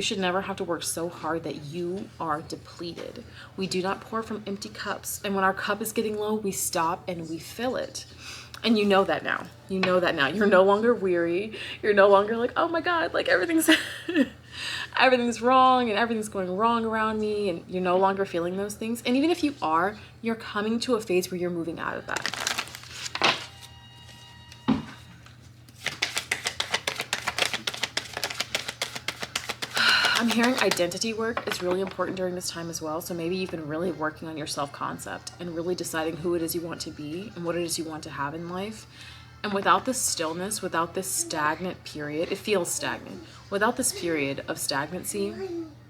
You should never have to work so hard that you are depleted. We do not pour from empty cups. And when our cup is getting low, we stop and we fill it. And you know that now. You know that now. You're no longer weary. You're no longer like, oh my God, like everything's everything's wrong and everything's going wrong around me. And you're no longer feeling those things. And even if you are, you're coming to a phase where you're moving out of that. I'm hearing identity work is really important during this time as well. So maybe you've been really working on your self-concept and really deciding who it is you want to be and what it is you want to have in life. And without this stillness, without this stagnant period, it feels stagnant. Without this period of stagnancy,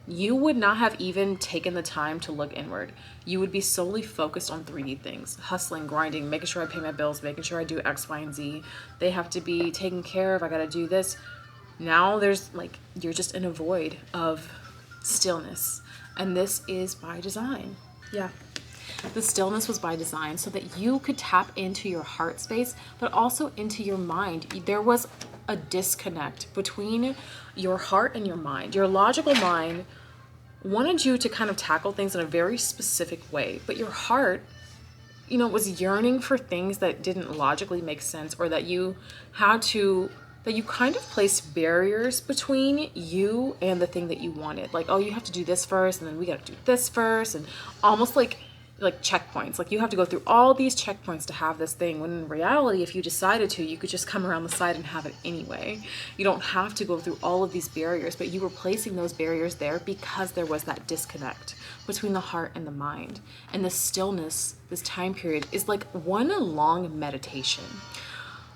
you would not have even taken the time to look inward. You would be solely focused on 3D things, hustling, grinding, making sure I pay my bills, making sure I do X, Y, and Z. They have to be taken care of. I got to do this. Now there's like, you're just in a void of stillness. And this is by design. Yeah. The stillness was by design so that you could tap into your heart space, but also into your mind. There was a disconnect between your heart and your mind. Your logical mind wanted you to kind of tackle things in a very specific way, but your heart, you know, was yearning for things that didn't logically make sense, or that you had to, that you kind of placed barriers between you and the thing that you wanted. Like, oh, you have to do this first, and then we got to do this first, and almost like checkpoints. Like, you have to go through all these checkpoints to have this thing, when in reality, if you decided to, you could just come around the side and have it anyway. You don't have to go through all of these barriers, but you were placing those barriers there because there was that disconnect between the heart and the mind. And the stillness, this time period, is like one long meditation,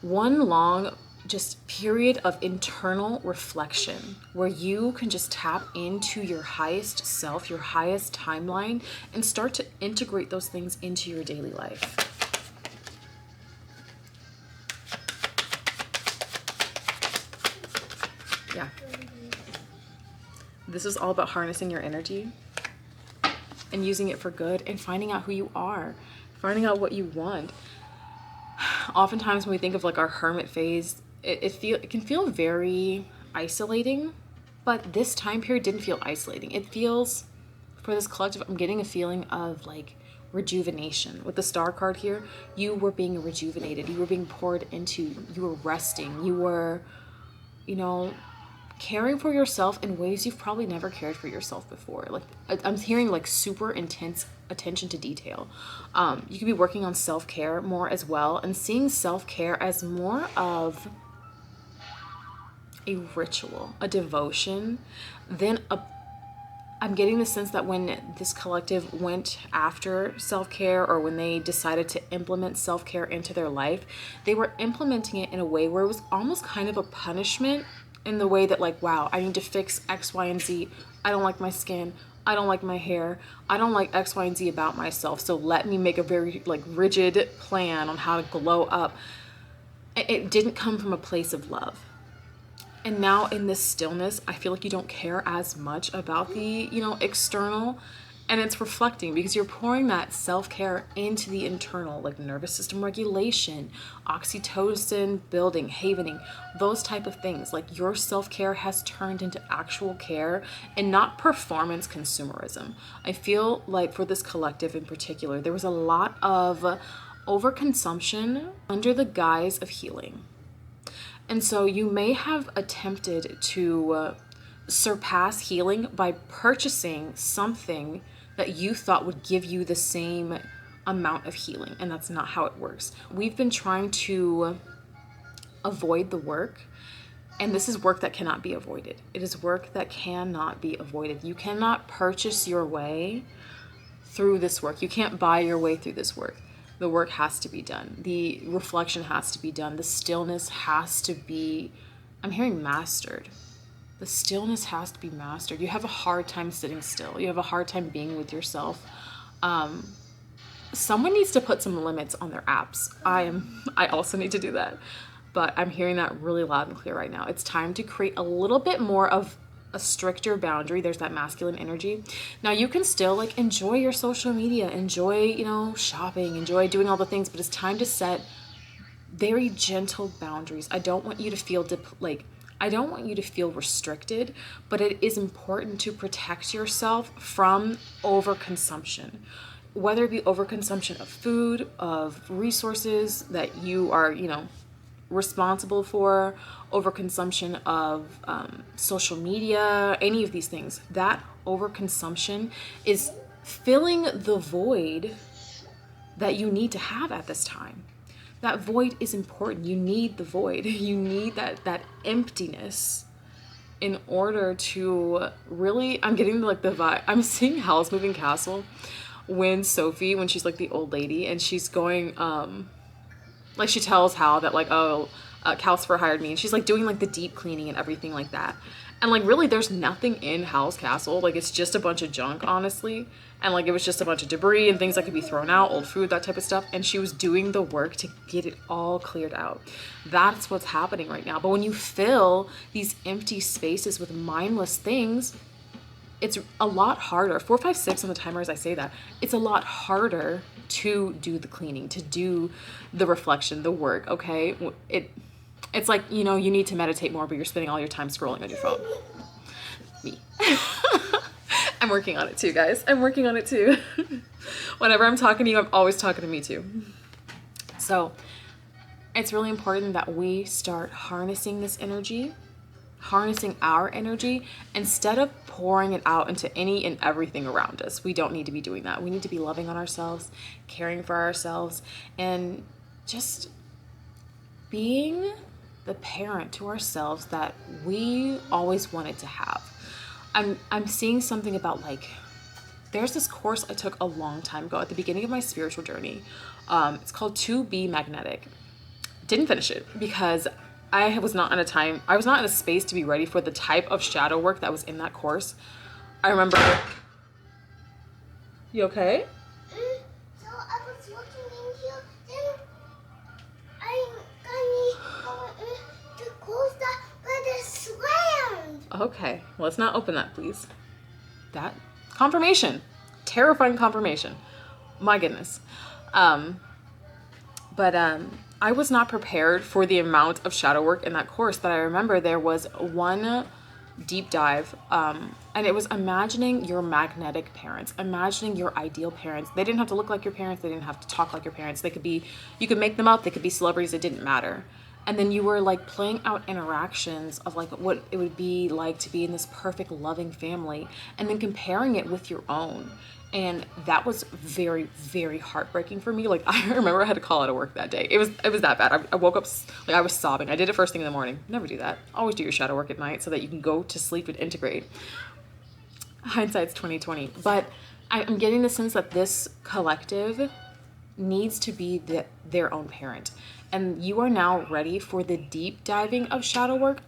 one long just period of internal reflection where you can just tap into your highest self, your highest timeline, and start to integrate those things into your daily life. Yeah. This is all about harnessing your energy and using it for good and finding out who you are, finding out what you want. Oftentimes when we think of like our hermit phase, it can feel very isolating, but this time period didn't feel isolating. It feels, for this collective, I'm getting a feeling of like rejuvenation. With the star card here, you were being rejuvenated, you were being poured into, you were resting, you were, you know, caring for yourself in ways you've probably never cared for yourself before. Like, I'm hearing like super intense attention to detail. You could be working on self-care more as well, and seeing self-care as more of a ritual, a devotion, than I'm getting the sense that when this collective went after self-care, or when they decided to implement self-care into their life, they were implementing it in a way where it was almost kind of a punishment, in the way that like, wow, I need to fix X, Y, and Z. I don't like my skin. I don't like my hair. I don't like X, Y, and Z about myself. So let me make a very like rigid plan on how to glow up. It didn't come from a place of love. And now in this stillness, I feel like you don't care as much about the, you know, external, and it's reflecting because you're pouring that self-care into the internal, like nervous system regulation, oxytocin building, havening, those type of things. Like, your self-care has turned into actual care and not performance consumerism. I feel like for this collective in particular, there was a lot of overconsumption under the guise of healing. And so you may have attempted to surpass healing by purchasing something that you thought would give you the same amount of healing. And that's not how it works. We've been trying to avoid the work. And this is work that cannot be avoided. It is work that cannot be avoided. You cannot purchase your way through this work. You can't buy your way through this work. The work has to be done. The reflection has to be done. The stillness has to be, I'm hearing mastered. The stillness has to be mastered. You have a hard time sitting still. You have a hard time being with yourself. Someone needs to put some limits on their apps. I also need to do that. But I'm hearing that really loud and clear right now. It's time to create a little bit more of a stricter boundary. There's that masculine energy. Now you can still like enjoy your social media, enjoy, you know, shopping, enjoy doing all the things, but it's time to set very gentle boundaries. I don't want you to feel I don't want you to feel restricted, but it is important to protect yourself from overconsumption. Whether it be overconsumption of food, of resources that you are, responsible for, overconsumption of social media, any of these things. That overconsumption is filling the void that you need to have at this time. That void is important. You need the void. You need that emptiness in order to really, I'm getting like the vibe. I'm seeing Howl's Moving Castle when Sophie, when she's like the old lady and she's going, like she tells Hal that like, oh, Calcifer hired me, and she's like doing like the deep cleaning and everything like that. And like really there's nothing in Hal's castle. Like it's just a bunch of junk, honestly. And like it was just a bunch of debris and things that could be thrown out, old food, that type of stuff. And she was doing the work to get it all cleared out. That's what's happening right now. But when you fill these empty spaces with mindless things, it's a lot harder. 4, 5, 6 on the timer as I say that. It's a lot harder to do the cleaning, to do the reflection, the work, okay? It's like, you need to meditate more, but you're spending all your time scrolling on your phone. Me. I'm working on it too, guys. I'm working on it too. Whenever I'm talking to you, I'm always talking to me too. So it's really important that we start harnessing this energy, harnessing our energy, instead of pouring it out into any and everything around us. We don't need to be doing that. We need to be loving on ourselves, caring for ourselves, and just being the parent to ourselves that we always wanted to have. I'm seeing something about like, there's this course I took a long time ago at the beginning of my spiritual journey. It's called To Be Magnetic. Didn't finish it because I was not in a space to be ready for the type of shadow work that was in that course. I remember. You okay? So I was looking in here, then I got to close that, but it slammed. Okay, well, let's not open that, please. That confirmation, terrifying confirmation. My goodness. But I was not prepared for the amount of shadow work in that course. But I remember there was one deep dive, and it was imagining your magnetic parents, imagining your ideal parents. They didn't have to look like your parents. They didn't have to talk like your parents. You could make them up. They could be celebrities. It didn't matter. And then you were like playing out interactions of like what it would be like to be in this perfect loving family, and then comparing it with your own. And that was very, very heartbreaking for me. Like I remember I had to call out of work that day. It was that bad. I woke up like I was sobbing. I did it first thing in the morning. Never do that. Always do your shadow work at night so that you can go to sleep and integrate. Hindsight's 2020. But I'm getting the sense that this collective needs to be their own parent. And you are now ready for the deep diving of shadow work.